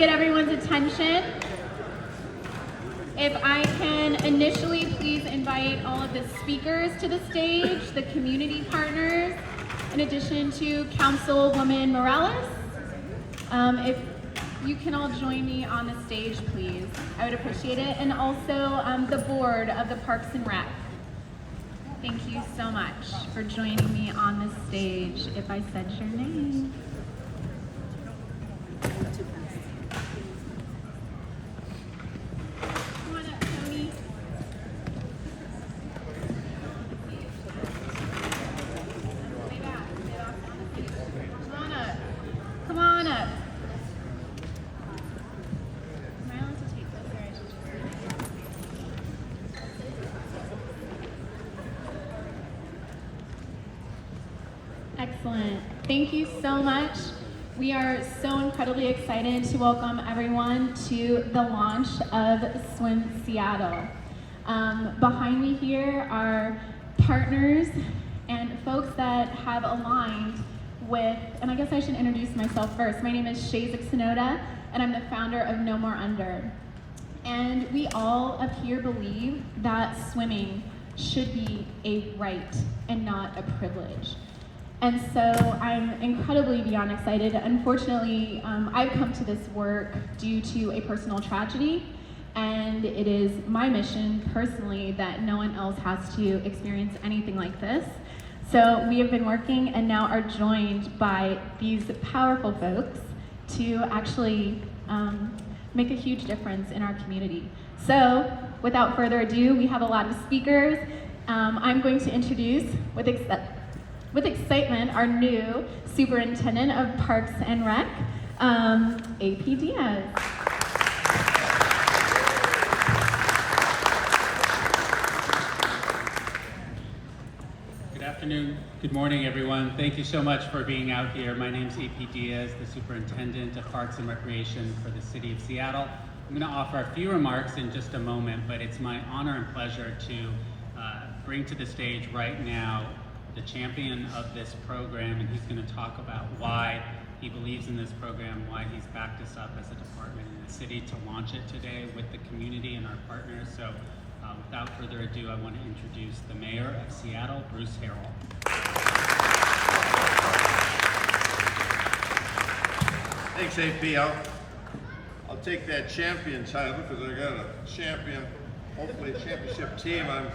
get everyone's attention, if I can initially please invite all of the speakers to the stage, the community partners, in addition to Councilwoman Morales. If you can all join me on the stage, please. I would appreciate it. And also the board of the Parks and Rec. Thank you so much for joining me on the stage, if I said your name. Come on up, Tony. Way back. Come on up. Come on up. Am I allowed to take this, or I should just leave it? Excellent. Thank you so much. We are so incredibly excited to welcome everyone to the launch of Swim Seattle. Behind me here are partners and folks that have aligned with, and I guess I should introduce myself first. My name is Shazak Sonoda, and I'm the founder of No More Under. And we all up here believe that swimming should be a right and not a privilege. And so I'm incredibly beyond excited. Unfortunately, I've come to this work due to a personal tragedy, and it is my mission personally that no one else has to experience anything like this. So we have been working and now are joined by these powerful folks to actually make a huge difference in our community. So without further ado, we have a lot of speakers. I'm going to introduce, with excitement, our new Superintendent of Parks and Rec, AP Diaz. Good afternoon, good morning everyone. Thank you so much for being out here. My name is AP Diaz, the Superintendent of Parks and Recreation for the City of Seattle. I'm going to offer a few remarks in just a moment, but it's my honor and pleasure to bring to the stage right now the champion of this program, and he's going to talk about why he believes in this program, why he's backed us up as a department in the city to launch it today with the community and our partners. So without further ado, I want to introduce the Mayor of Seattle, Bruce Harrell. Thanks, AP. I'll take that champion title because I got a champion, hopefully a championship team. I'm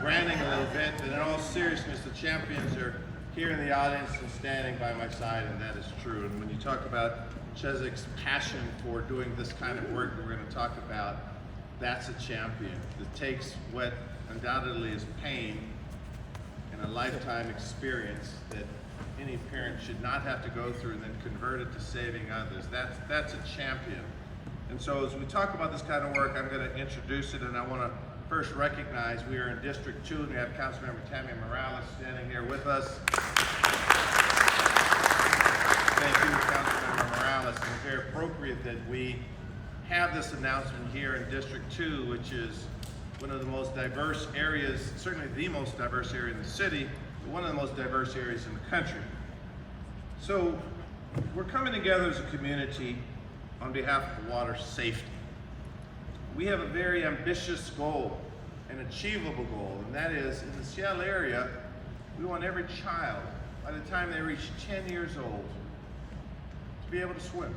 branding a little bit, but in all seriousness, the champions are here in the audience and standing by my side, and that is true. And when you talk about Chezik's passion for doing this kind of work we're going to talk about, that's a champion that takes what undoubtedly is pain and a lifetime experience that any parent should not have to go through and then convert it to saving others. That's a champion. And so as we talk about this kind of work, I'm going to introduce it, and I want to first recognize we are in District 2, and we have Councilmember Tammy Morales standing here with us. Thank you, Councilmember Morales. It's very appropriate that we have this announcement here in District 2, which is one of the most diverse areas, certainly the most diverse area in the city, but one of the most diverse areas in the country. So we're coming together as a community on behalf of water safety. We have a very ambitious goal, an achievable goal, and that is in the Seattle area, we want every child, by the time they reach 10 years old, to be able to swim.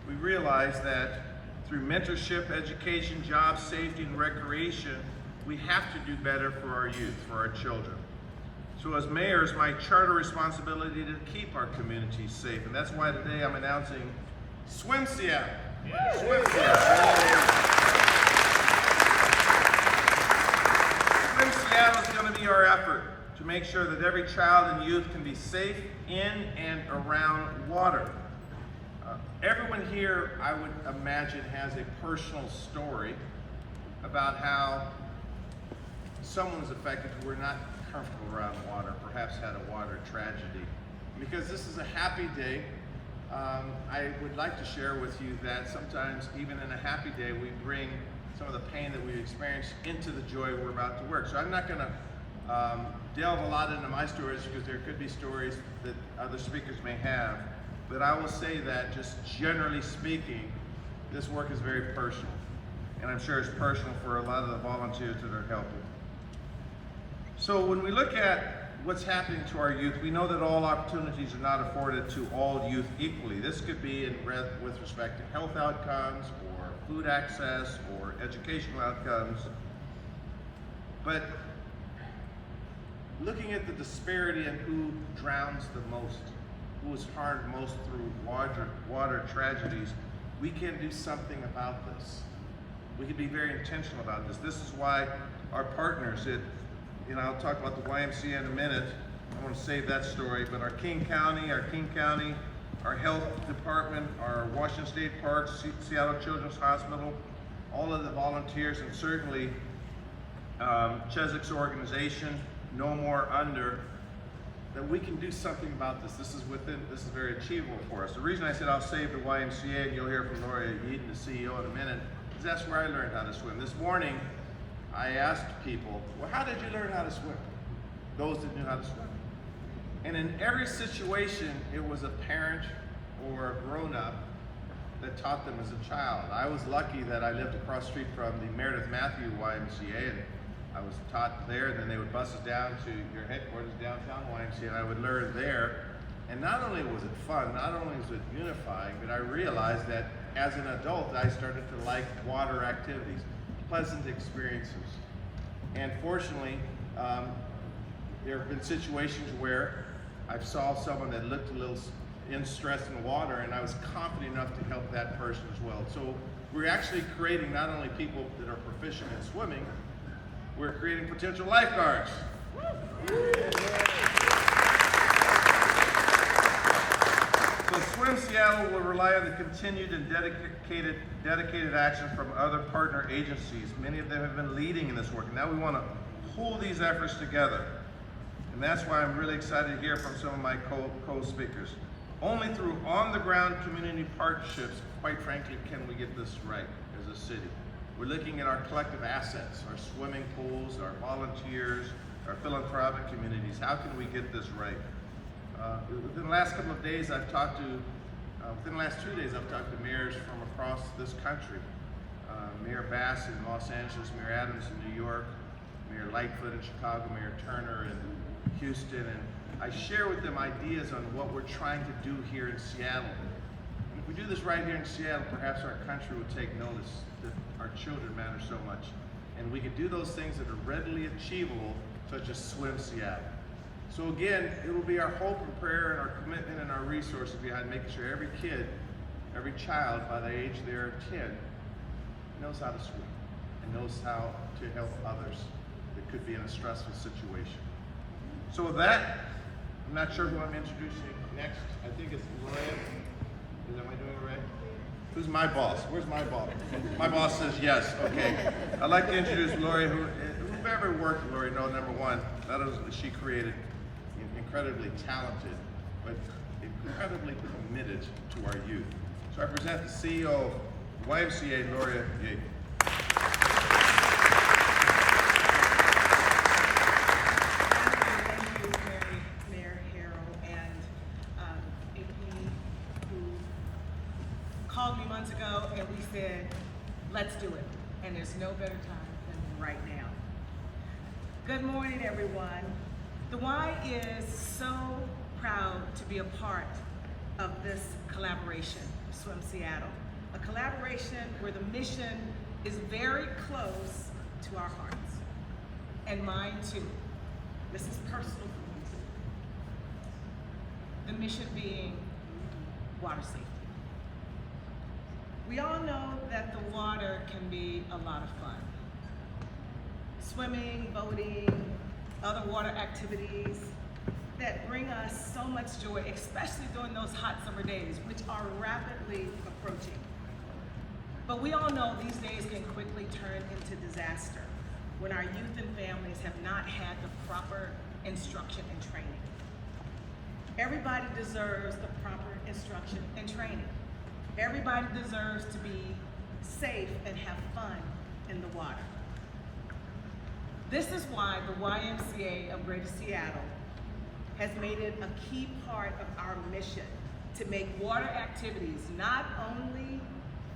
We realize that through mentorship, education, job safety, and recreation, we have to do better for our youth, for our children. So as mayor, it's my charter responsibility to keep our communities safe, and that's why today I'm announcing Swim Seattle. Yeah. Swim Seattle. Swim Seattle is going to be our effort to make sure that every child and youth can be safe in and around water. Everyone here, I would imagine, has a personal story about how someone was affected who were not comfortable around water, perhaps had a water tragedy. Because this is a happy day, I would like to share with you that sometimes, even in a happy day, we bring some of the pain that we've experienced into the joy we're about to work. So I'm not going to delve a lot into my stories because there could be stories that other speakers may have. but I will say that just generally speaking, this work is very personal. And I'm sure it's personal for a lot of the volunteers that are helping. So when we look at what's happening to our youth, we know that all opportunities are not afforded to all youth equally. This could be with respect to health outcomes, or food access, or educational outcomes. But looking at the disparity in who drowns the most, who is harmed most through water tragedies, we can do something about this. We can be very intentional about this. This is why our partners, I'll talk about the YMCA in a minute. I want to save that story, but our King County, our health department, our Washington State Parks, Seattle Children's Hospital, all of the volunteers, and certainly Chesik's organization, No More Under, that we can do something about this. This is very achievable for us. The reason I said I'll save the YMCA, and you'll hear from Lori Eaton, the CEO, in a minute, is that's where I learned how to swim. This morning, I asked people, well, how did you learn how to swim? Those that knew how to swim. And in every situation, it was a parent or a grown-up that taught them as a child. I was lucky that I lived across the street from the Meredith Matthew YMCA, and I was taught there, and then they would bus us down to your headquarters, downtown YMCA, and I would learn there. And not only was it fun, not only was it unifying, but I realized that as an adult, I started to like water activities, pleasant experiences. And fortunately, there have been situations where I've saw someone that looked a little stressed in water, and I was confident enough to help that person as well. So we're actually creating not only people that are proficient in swimming, we're creating potential lifeguards. So Swim Seattle will rely on the continued and dedicated action from other partner agencies. Many of them have been leading in this work, and now we want to pull these efforts together. And that's why I'm really excited to hear from some of my co-speakers. Only through on-the-ground community partnerships, quite frankly, can we get this right as a city. We're looking at our collective assets, our swimming pools, our volunteers, our philanthropic communities. How can we get this right? Within the last couple of days, within the last 2 days, I've talked to mayors from across this country. Mayor Bass in Los Angeles, Mayor Adams in New York, Mayor Lightfoot in Chicago, Mayor Turner in Houston, and I share with them ideas on what we're trying to do here in Seattle. And if we do this right here in Seattle, perhaps our country would take notice that our children matter so much. And we could do those things that are readily achievable, such as Swim Seattle. So again, it will be our hope and prayer and our commitment and our resources behind making sure every kid, every child by the age they're 10 knows how to swim and knows how to help others that could be in a stressful situation. So with that, I'm not sure who I'm introducing next. I think it's Lorraine. Am I doing it right? Who's my boss? Where's my boss? My boss says yes. Okay. I'd like to introduce Lori. Whoever worked with Lori, know number one, not only is she created incredibly talented, but incredibly committed to our youth. So I present the CEO of YMCA, Lori Eaton. Thank you, Mayor Harrell and AP, who called me months ago and we said, let's do it. And there's no better time than right now. Good morning, everyone. The Y is so proud to be a part of this collaboration, Swim Seattle. A collaboration where the mission is very close to our hearts. And mine too. This is personal for me too. The mission being water safety. We all know that the water can be a lot of fun. Swimming, boating, other water activities that bring us so much joy, especially during those hot summer days, which are rapidly approaching. But we all know these days can quickly turn into disaster when our youth and families have not had the proper instruction and training. Everybody deserves the proper instruction and training. Everybody deserves to be safe and have fun in the water. This is why the YMCA of Greater Seattle has made it a key part of our mission to make water activities not only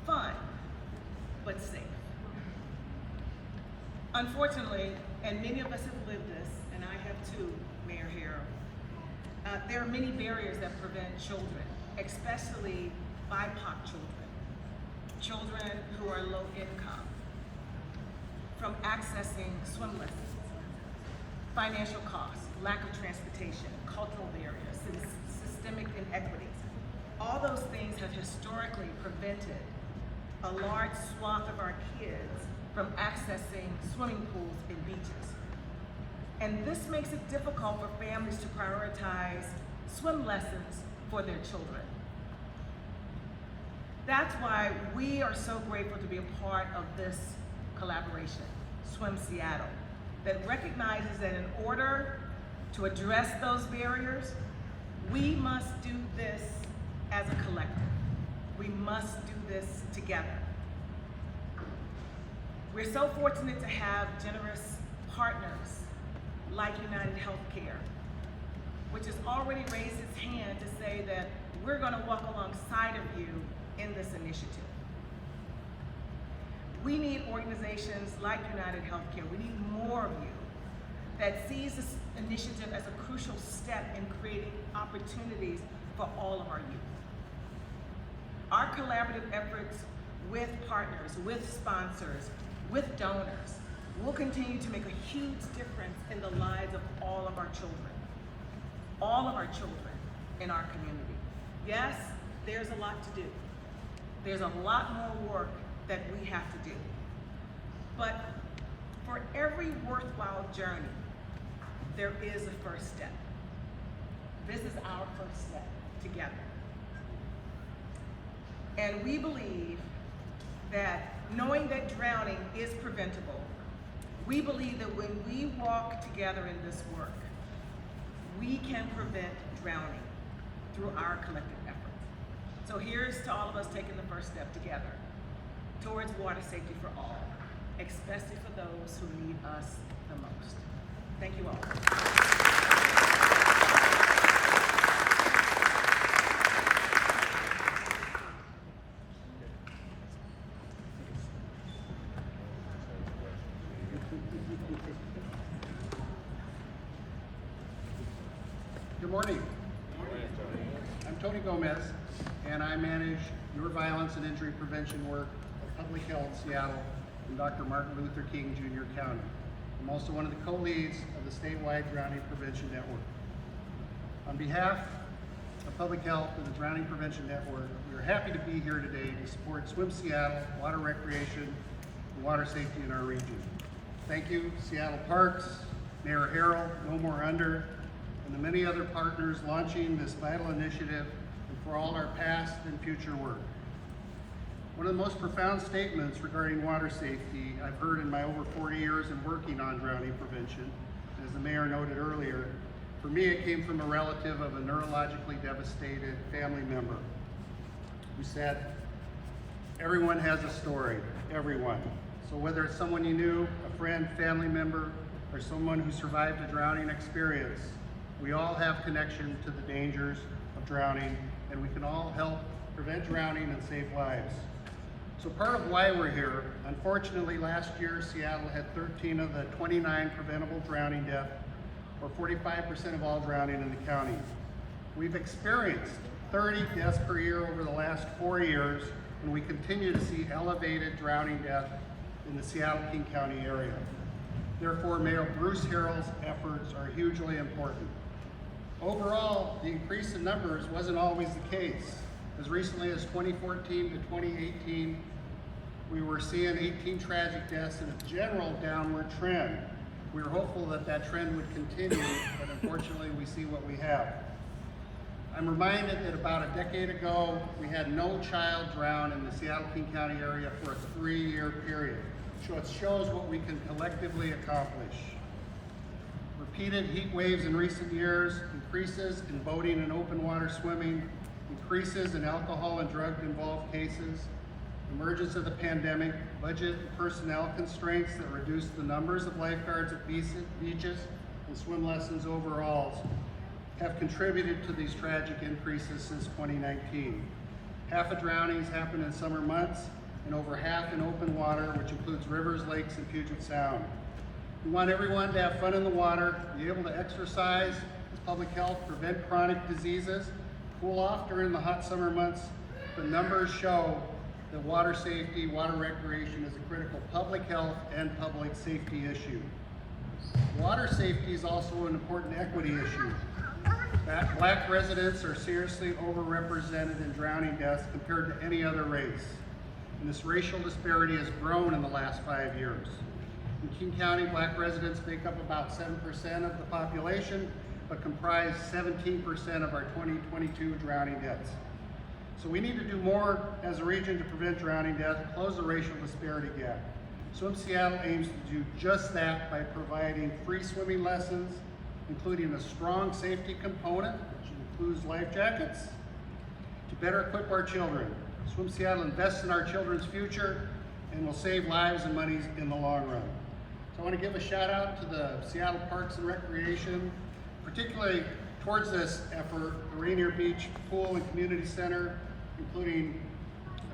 fun, but safe. Unfortunately, and many of us have lived this, and I have too, Mayor Harrell, there are many barriers that prevent children, especially BIPOC children who are low income, from accessing swim lessons. Financial costs, lack of transportation, cultural barriers, systemic inequities. All those things have historically prevented a large swath of our kids from accessing swimming pools and beaches. And this makes it difficult for families to prioritize swim lessons for their children. That's why we are so grateful to be a part of this collaboration, Swim Seattle, that recognizes that in order to address those barriers, we must do this as a collective. We must do this together. We're so fortunate to have generous partners like United Healthcare, which has already raised its hand to say that we're going to walk alongside of you in this initiative. We need organizations like United Healthcare. We need more of you that sees this initiative as a crucial step in creating opportunities for all of our youth. Our collaborative efforts with partners, with sponsors, with donors will continue to make a huge difference in the lives of all of our children in our community. Yes, there's a lot to do. There's a lot more work that we have to do. But for every worthwhile journey, there is a first step. This is our first step together. And we believe that knowing that drowning is preventable, we believe that when we walk together in this work, we can prevent drowning through our collective efforts. So here's to all of us taking the first step together towards water safety for all, especially for those who need us the most. Thank you all. Good morning. I'm Tony Gomez, and I manage your violence and injury prevention work at Public Health Seattle and Dr. Martin Luther King Jr. County. I'm also one of the co-leads of the statewide Drowning Prevention Network. On behalf of Public Health and the Drowning Prevention Network, we are happy to be here today to support Swim Seattle, water recreation, and water safety in our region. Thank you, Seattle Parks, Mayor Harrell, No More Under, and the many other partners launching this vital initiative, and for all our past and future work. One of the most profound statements regarding water safety I've heard in my over 40 years in working on drowning prevention, as the mayor noted earlier, for me it came from a relative of a neurologically devastated family member who said, "Everyone has a story, everyone." So whether it's someone you knew, a friend, family member, or someone who survived a drowning experience, we all have connection to the dangers of drowning, and we can all help prevent drowning and save lives. So part of why we're here, unfortunately last year Seattle had 13 of the 29 preventable drowning deaths, or 45% of all drowning in the county. We've experienced 30 deaths per year over the last 4 years, and we continue to see elevated drowning deaths in the Seattle-King County area. Therefore, Mayor Bruce Harrell's efforts are hugely important. Overall, the increase in numbers wasn't always the case. As recently as 2014 to 2018, we were seeing 18 tragic deaths and a general downward trend. We were hopeful that that trend would continue, but unfortunately we see what we have. I'm reminded that about a decade ago, we had no child drown in the Seattle-King County area for a 3-year period. So it shows what we can collectively accomplish. Repeated heat waves in recent years, increases in boating and open water swimming, increases in alcohol and drug-involved cases, emergence of the pandemic, budget and personnel constraints that reduced the numbers of lifeguards at beaches and swim lessons overall have contributed to these tragic increases since 2019. Half of drownings happen in summer months, and over half in open water, which includes rivers, lakes, and Puget Sound. We want everyone to have fun in the water, be able to exercise, public health, prevent chronic diseases, cool off during the hot summer months. The numbers show that water safety, water recreation is a critical public health and public safety issue. Water safety is also an important equity issue. Black residents are seriously overrepresented in drowning deaths compared to any other race. And this racial disparity has grown in the last 5 years. In King County, Black residents make up about 7% of the population, but comprise 17% of our 2022 drowning deaths. So we need to do more as a region to prevent drowning death, close the racial disparity gap. Swim Seattle aims to do just that by providing free swimming lessons, including a strong safety component, which includes life jackets, to better equip our children. Swim Seattle invests in our children's future and will save lives and money in the long run. So I want to give a shout out to the Seattle Parks and Recreation, particularly towards this effort, the Rainier Beach Pool and Community Center, including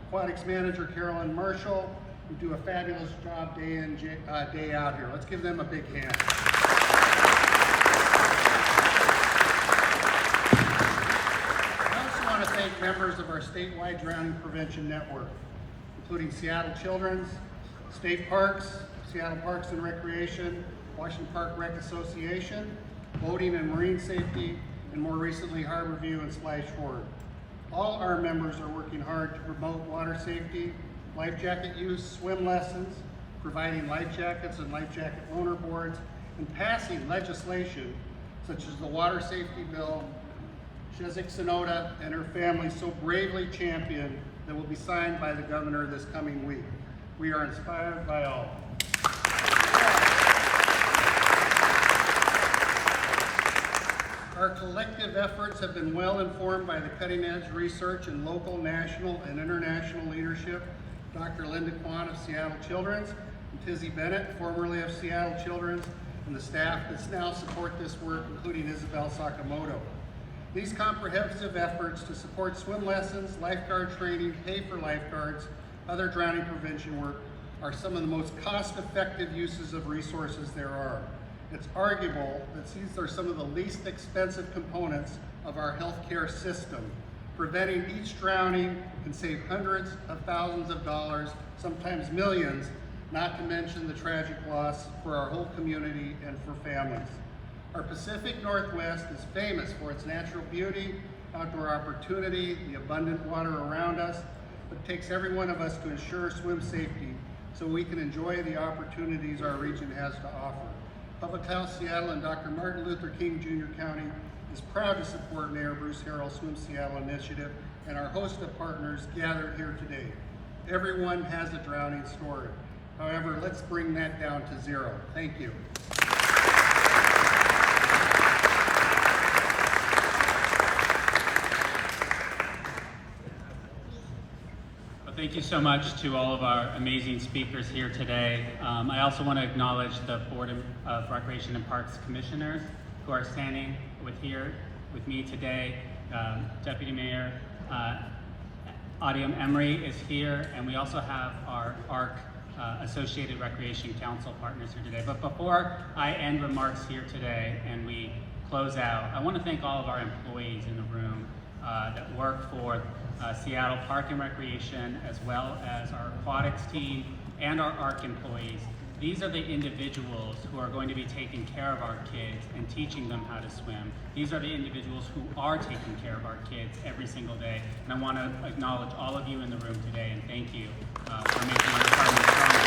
aquatics manager Carolyn Marshall, who do a fabulous job day in, day out here. Let's give them a big hand. I also want to thank members of our statewide drowning prevention network, including Seattle Children's, State Parks, Seattle Parks and Recreation, Washington Park Rec Association, Boating and Marine Safety, and more recently Harborview and Splash Forward. All our members are working hard to promote water safety, life jacket use, swim lessons, providing life jackets and life jacket owner boards, and passing legislation such as the Water Safety Bill Shezek Sonoda and her family so bravely championed that will be signed by the governor this coming week. We are inspired by all. Our collective efforts have been well informed by the cutting-edge research and local, national, and international leadership. Dr. Linda Kwan of Seattle Children's, and Tizzy Bennett, formerly of Seattle Children's, and the staff that now support this work, including Isabel Sakamoto. These comprehensive efforts to support swim lessons, lifeguard training, pay for lifeguards, other drowning prevention work are some of the most cost-effective uses of resources there are. It's arguable that these are some of the least expensive components of our healthcare system. Preventing each drowning can save hundreds of thousands of dollars, sometimes millions, not to mention the tragic loss for our whole community and for families. Our Pacific Northwest is famous for its natural beauty, outdoor opportunity, the abundant water around us, but it takes every one of us to ensure swim safety so we can enjoy the opportunities our region has to offer. Public Health Seattle and Dr. Martin Luther King Jr. County is proud to support Mayor Bruce Harrell Swim Seattle initiative and our host of partners gathered here today. Everyone has a drowning story. However, let's bring that down to zero. Thank you. Thank you so much to all of our amazing speakers here today. I also want to acknowledge the Board of Recreation and Parks Commissioners who are standing here with me today. Deputy Mayor Audium Emery is here, and we also have our ARC Associated Recreation Council partners here today. But before I end remarks here today and we close out, I want to thank all of our employees in the room that work for Seattle Park and Recreation, as well as our aquatics team and our ARC employees. These are the individuals who are going to be taking care of our kids and teaching them how to swim. These are the individuals who are taking care of our kids every single day. And I want to acknowledge all of you in the room today and thank you for making our department stronger.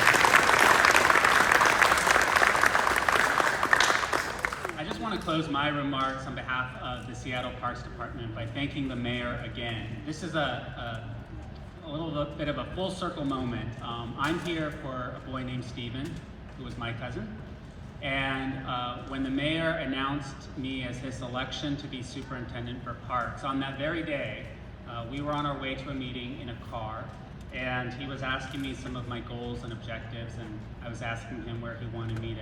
I just want to close my remarks on behalf of the Seattle Parks Department by thanking the mayor again. This is a little bit of a full circle moment. I'm here for a boy named Steven, who was my cousin. And when the mayor announced me as his selection to be superintendent for parks, on that very day, we were on our way to a meeting in a car, and he was asking me some of my goals and objectives, and I was asking him where he wanted me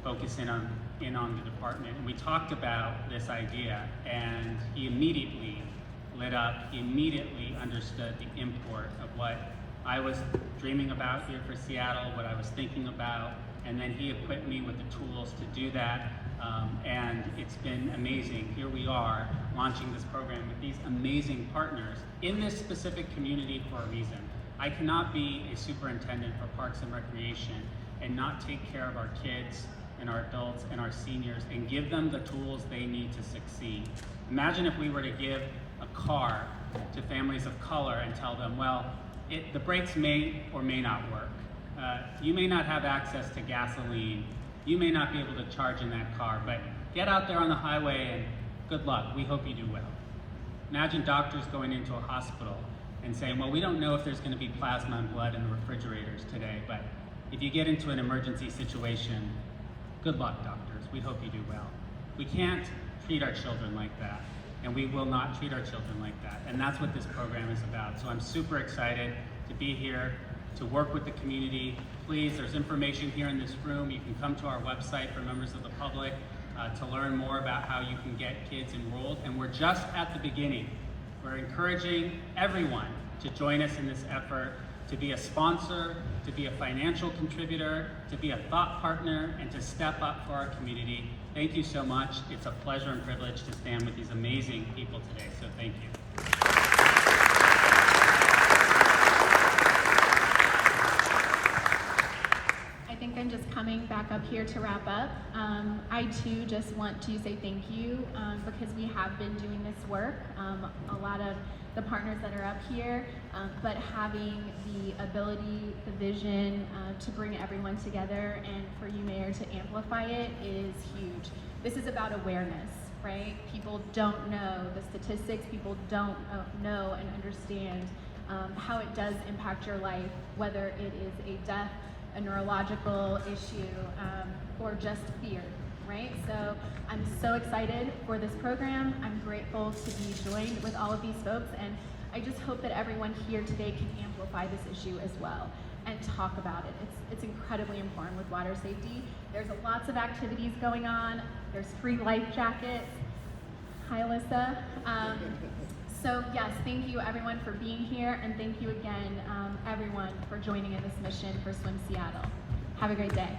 focus in on the department. And we talked about this idea, and he immediately lit up. He immediately understood the import of what I was dreaming about here for Seattle, what I was thinking about, and then he equipped me with the tools to do that. And it's been amazing. Here we are launching this program with these amazing partners in this specific community for a reason. I cannot be a superintendent for Parks and Recreation and not take care of our kids and our adults and our seniors and give them the tools they need to succeed. Imagine if we were to give a car to families of color and tell them, well, the brakes may or may not work. You may not have access to gasoline. You may not be able to charge in that car, but get out there on the highway and good luck. We hope you do well. Imagine doctors going into a hospital and saying, well, we don't know if there's going to be plasma and blood in the refrigerators today, but if you get into an emergency situation, good luck, doctors. We hope you do well. We can't treat our children like that, and we will not treat our children like that. And that's what this program is about. So I'm super excited to be here, to work with the community. Please, there's information here in this room. You can come to our website for members of the public to learn more about how you can get kids enrolled. And we're just at the beginning. We're encouraging everyone to join us in this effort, to be a sponsor, to be a financial contributor, to be a thought partner, and to step up for our community. Thank you so much. It's a pleasure and privilege to stand with these amazing people today, so thank you. I think I'm just coming back up here to wrap up. I too just want to say thank you because we have been doing this work. A lot of the partners that are up here, but having the ability, the vision to bring everyone together and for you, Mayor, to amplify it is huge. This is about awareness, right? People don't know the statistics, people don't know and understand how it does impact your life, whether it is a death, a neurological issue, or just fear, right? So I'm so excited for this program. I'm grateful to be joined with all of these folks, and I just hope that everyone here today can amplify this issue as well and talk about it. It's incredibly important with water safety. There's lots of activities going on. There's free life jackets. Hi, Alyssa. So yes, thank you everyone for being here, and thank you again, everyone, for joining in this mission for Swim Seattle. Have a great day.